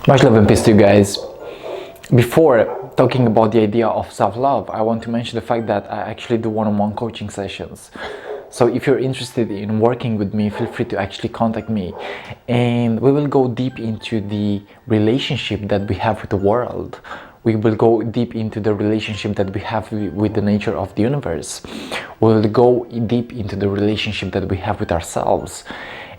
Much love and peace to you guys. Before talking about the idea of self-love, I want to mention the fact that I actually do one-on-one coaching sessions. So if you're interested in working with me, feel free to actually contact me, and we will go deep into the relationship that we have with the world. We will go deep into the relationship that we have with the nature of the universe. We'll go deep into the relationship that we have with ourselves.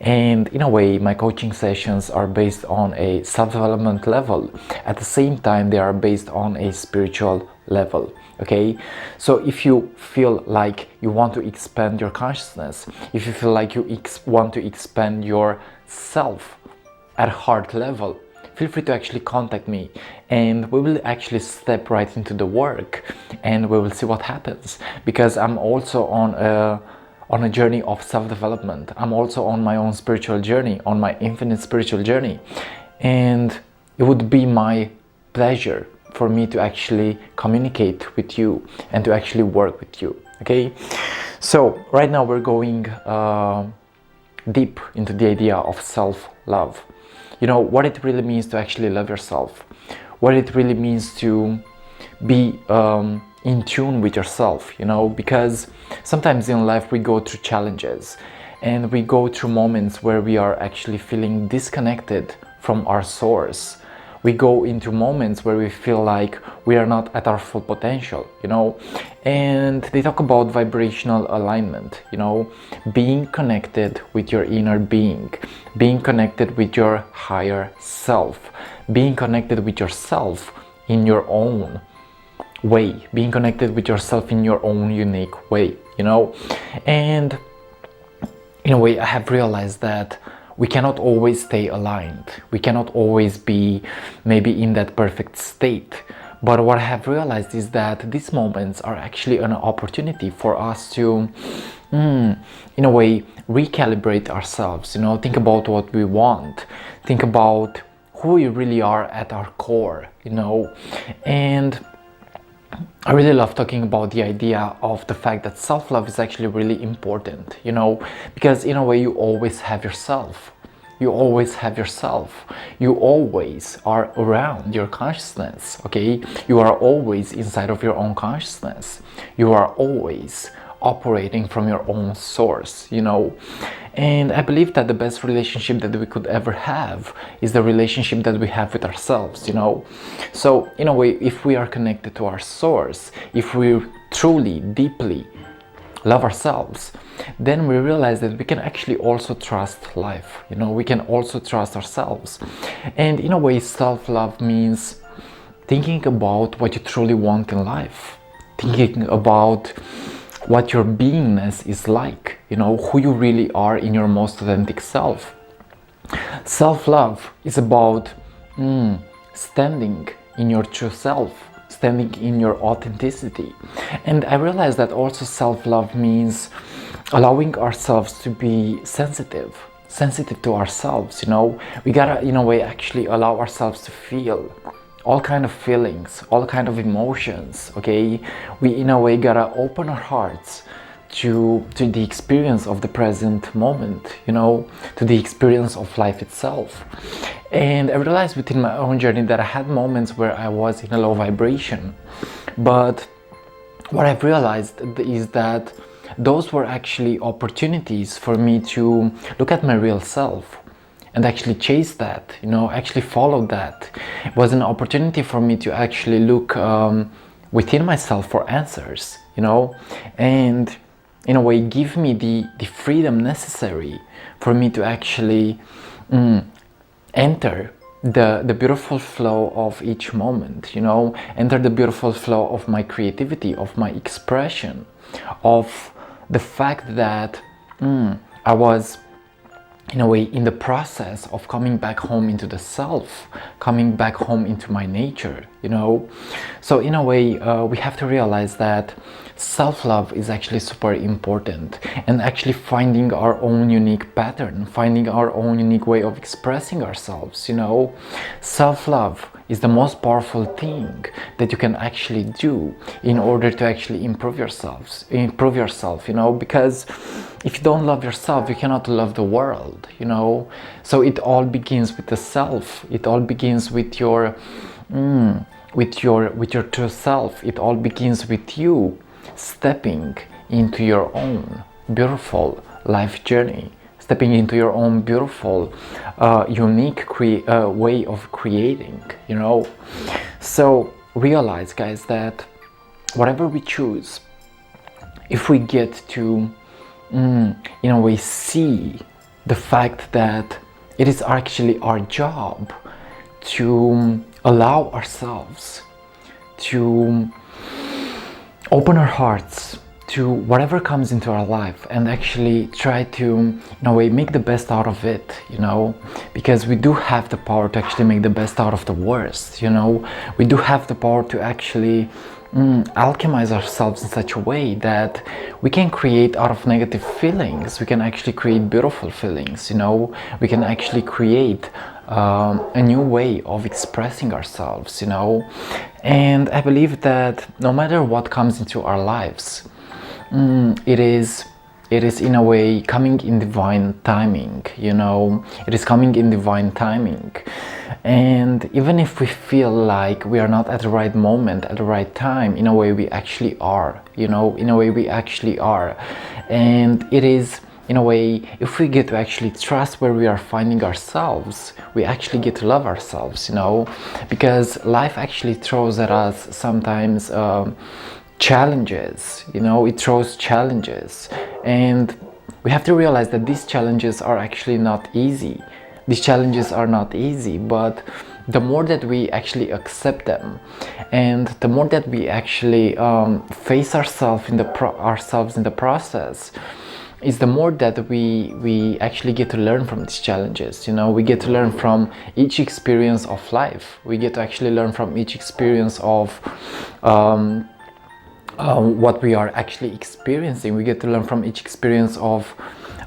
And in a way, my coaching sessions are based on a self-development level. At the same time, they are based on a spiritual level. Okay, so if you feel like you want to expand your consciousness, if you feel like you want to expand yourself at heart level, feel free to actually contact me, and we will actually step right into the work, and we will see what happens. Because I'm also on a journey of self-development. I'm also on my own spiritual journey, on my infinite spiritual journey, and it would be my pleasure for me to actually communicate with you and to actually work with you. Okay, so right now we're going deep into the idea of self-love. You know what it really means to actually love yourself, what it really means to be in tune with yourself, you know, because sometimes in life we go through challenges and we go through moments where we are actually feeling disconnected from our source. We go into moments where we feel like we are not at our full potential, you know, and they talk about vibrational alignment, you know, being connected with your inner being, being connected with your higher self, being connected with yourself in your own way, being connected with yourself in your own unique way, you know. And in a way, I have realized that we cannot always stay aligned, we cannot always be maybe in that perfect state. But what I have realized is that these moments are actually an opportunity for us to in a way recalibrate ourselves, you know, think about what we want, think about who we really are at our core, you know. And I really love talking about the idea of the fact that self-love is actually really important, you know, because in a way you always have yourself. You always have yourself. You always are around your consciousness, okay? You are always inside of your own consciousness. You are always operating from your own source, you know. And I believe that the best relationship that we could ever have is the relationship that we have with ourselves, you know. So in a way, if we are connected to our source, if we truly, deeply love ourselves, then we realize that we can actually also trust life, you know, we can also trust ourselves. And in a way, self-love means thinking about what you truly want in life, thinking about what your beingness is like, you know, who you really are in your most authentic self. Self-love is about standing in your true self, standing in your authenticity. And I realized that also self-love means allowing ourselves to be sensitive to ourselves, you know. We gotta, in a way, actually allow ourselves to feel all kind of feelings, all kind of emotions, okay. We in a way gotta open our hearts to the experience of the present moment, you know, to the experience of life itself. And I realized within my own journey that I had moments where I was in a low vibration, but what I've realized is that those were actually opportunities for me to look at my real self and actually chase that, you know, actually follow that. It was an opportunity for me to actually look within myself for answers, you know, and in a way give me the freedom necessary for me to actually enter the beautiful flow of each moment, you know, enter the beautiful flow of my creativity, of my expression, of the fact that I was in a way in the process of coming back home into the self, coming back home into my nature, you know. So in a way we have to realize that self-love is actually super important, and actually finding our own unique pattern, finding our own unique way of expressing ourselves, you know. Self-love is the most powerful thing that you can actually do in order to actually improve yourself, you know, because if you don't love yourself, you cannot love the world, you know. So it all begins with the self. It all begins with your with your true self. It all begins with you stepping into your own beautiful life journey, stepping into your own beautiful unique way of creating, you know. So realize, guys, that whatever we choose, if we get to in a way see the fact that it is actually our job to allow ourselves to open our hearts to whatever comes into our life and actually try to, in a way, make the best out of it, you know, because we do have the power to actually make the best out of the worst, you know. We do have the power to actually alchemize ourselves in such a way that we can create out of negative feelings, we can actually create beautiful feelings, you know. We can actually create a new way of expressing ourselves, you know. And I believe that no matter what comes into our lives, it is in a way coming in divine timing, you know. It is coming in divine timing. And even if we feel like we are not at the right moment, at the right time, in a way we actually are, you know, in a way we actually are. And it is, in a way, if we get to actually trust where we are finding ourselves, we actually get to love ourselves, you know, because life actually throws at us sometimes challenges, you know. It throws challenges, and we have to realize that these challenges are actually not easy. These challenges are not easy, but the more that we actually accept them, and the more that we actually face ourselves in the process, is the more that we actually get to learn from these challenges, you know. We get to learn from each experience of life. We get to actually learn from each experience of what we are actually experiencing. We get to learn from each experience of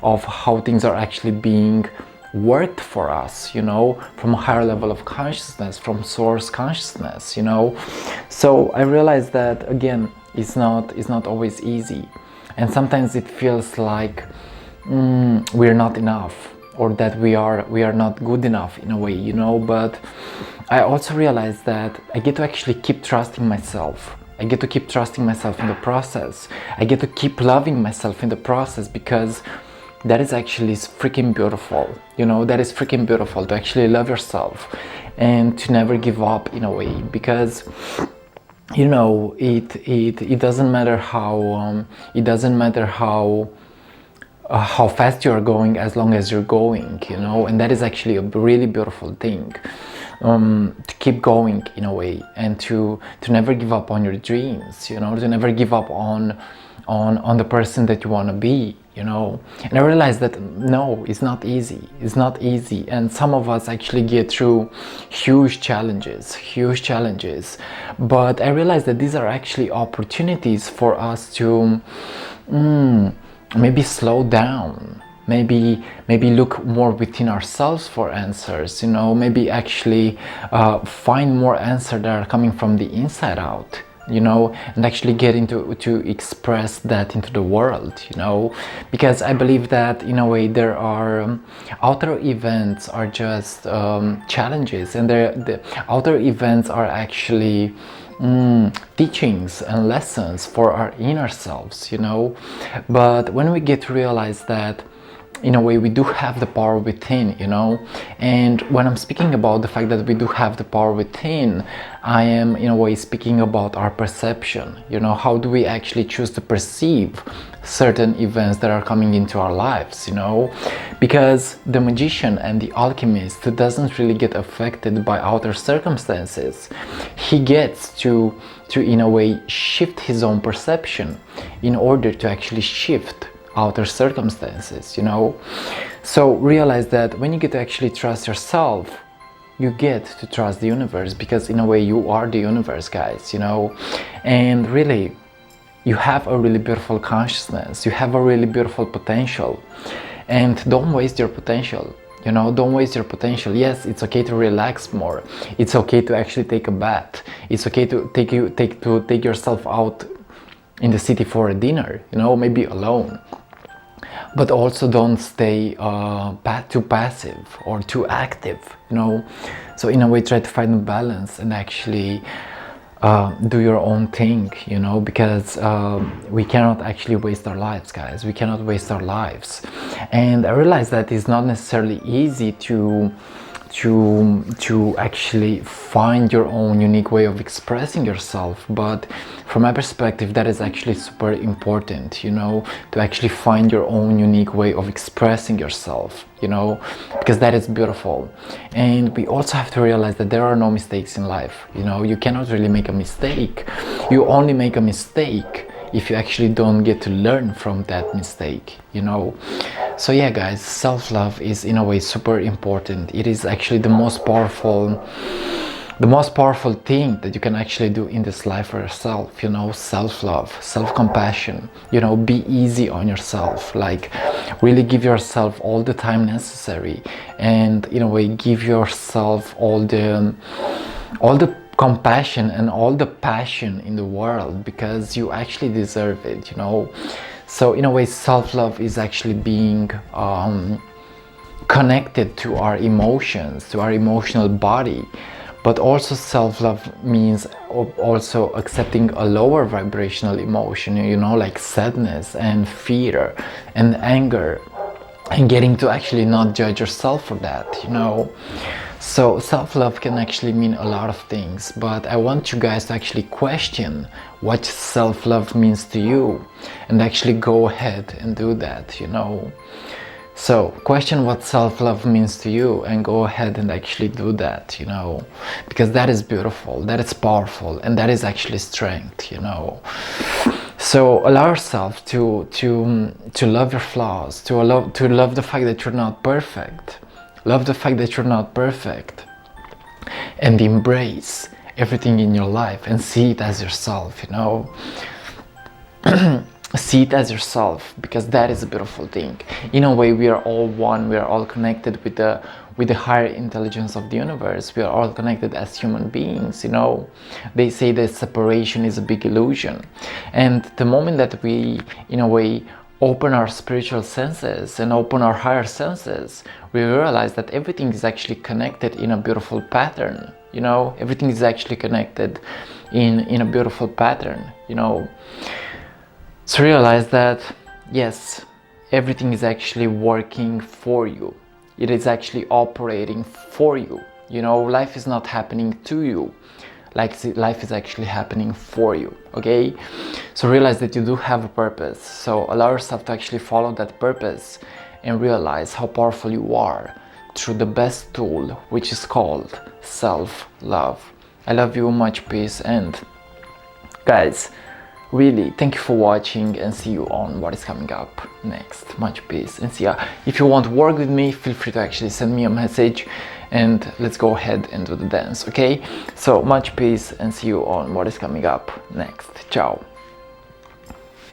how things are actually being worked for us, you know, from a higher level of consciousness, from source consciousness, you know. So I realized that, again, it's not always easy, and sometimes it feels like we're not enough, or that we are not good enough in a way, you know. But I also realized that I get to actually keep trusting myself. I get to keep trusting myself in the process. I get to keep loving myself in the process, because that is actually freaking beautiful, you know. That is freaking beautiful, to actually love yourself and to never give up, in a way, because, you know, it doesn't matter how how fast you are going, as long as you're going, you know. And that is actually a really beautiful thing, to keep going, in a way, and to never give up on your dreams, you know, to never give up on the person that you want to be, you know. And I realized that no, it's not easy. It's not easy, and some of us actually get through huge challenges, but I realized that these are actually opportunities for us to maybe slow down, maybe look more within ourselves for answers, you know. Maybe actually find more answers that are coming from the inside out, you know, and actually get to express that into the world, you know. Because I believe that, in a way, there are outer events are just challenges, and the outer events are actually teachings and lessons for our inner selves, you know. But when we get to realize that, in a way, we do have the power within, you know. And when I'm speaking about the fact that we do have the power within, I am, in a way, speaking about our perception, you know. How do we actually choose to perceive certain events that are coming into our lives, you know. Because the magician and the alchemist doesn't really get affected by outer circumstances. He gets to in a way, shift his own perception in order to actually shift outer circumstances, you know. So realize that when you get to actually trust yourself, you get to trust the universe, because in a way you are the universe, guys, you know. And really, you have a really beautiful consciousness, you have a really beautiful potential, and don't waste your potential. You know, don't waste your potential. Yes, it's okay to relax more. It's okay to actually take a bath. It's okay to take yourself out in the city for a dinner, you know, maybe alone. But also don't stay too passive or too active, you know. So in a way, try to find a balance and actually do your own thing, you know, because we cannot actually waste our lives, guys. We cannot waste our lives. And I realize that it's not necessarily easy to actually find your own unique way of expressing yourself, but from my perspective that is actually super important, you know, to actually find your own unique way of expressing yourself, you know, because that is beautiful. And we also have to realize that there are no mistakes in life, you know. You cannot really make a mistake. You only make a mistake if you actually don't get to learn from that mistake, you know. So yeah, guys, self-love is in a way super important. It is actually the most powerful thing that you can actually do in this life for yourself, you know. Self-love, self-compassion, you know. Be easy on yourself, like really give yourself all the time necessary, and in a way give yourself all the compassion and all the passion in the world, because you actually deserve it, you know. So in a way, self-love is actually being connected to our emotions, to our emotional body. But also self-love means also accepting a lower vibrational emotion, you know, like sadness and fear and anger, and getting to actually not judge yourself for that, you know. So self-love can actually mean a lot of things, but I want you guys to actually question what self-love means to you and actually go ahead and do that, you know. So question what self-love means to you and go ahead and actually do that, you know, because that is beautiful, that is powerful, and that is actually strength, you know. So allow yourself to love your flaws, to love the fact that you're not perfect. Love the fact that you're not perfect, and embrace everything in your life and see it as yourself, you know. See it as yourself, because that is a beautiful thing. In a way, we are all one. We are all connected with the higher intelligence of the universe. We are all connected as human beings, you know. They say that separation is a big illusion, and the moment that we, in a way, open our spiritual senses and open our higher senses, we realize that everything is actually connected in a beautiful pattern, you know. Everything is actually connected in a beautiful pattern, you know. So realize that yes, everything is actually working for you. It is actually operating for you, you know. Life is not happening to you, like life is actually happening for you, okay? So realize that you do have a purpose, so allow yourself to actually follow that purpose and realize how powerful you are through the best tool, which is called self-love. I love you, much peace, and guys, really thank you for watching, and see you on what is coming up next. Much peace, and see ya. If you want to work with me, feel free to actually send me a message, and let's go ahead and do the dance, okay? So much peace, and see you on what is coming up next. Ciao.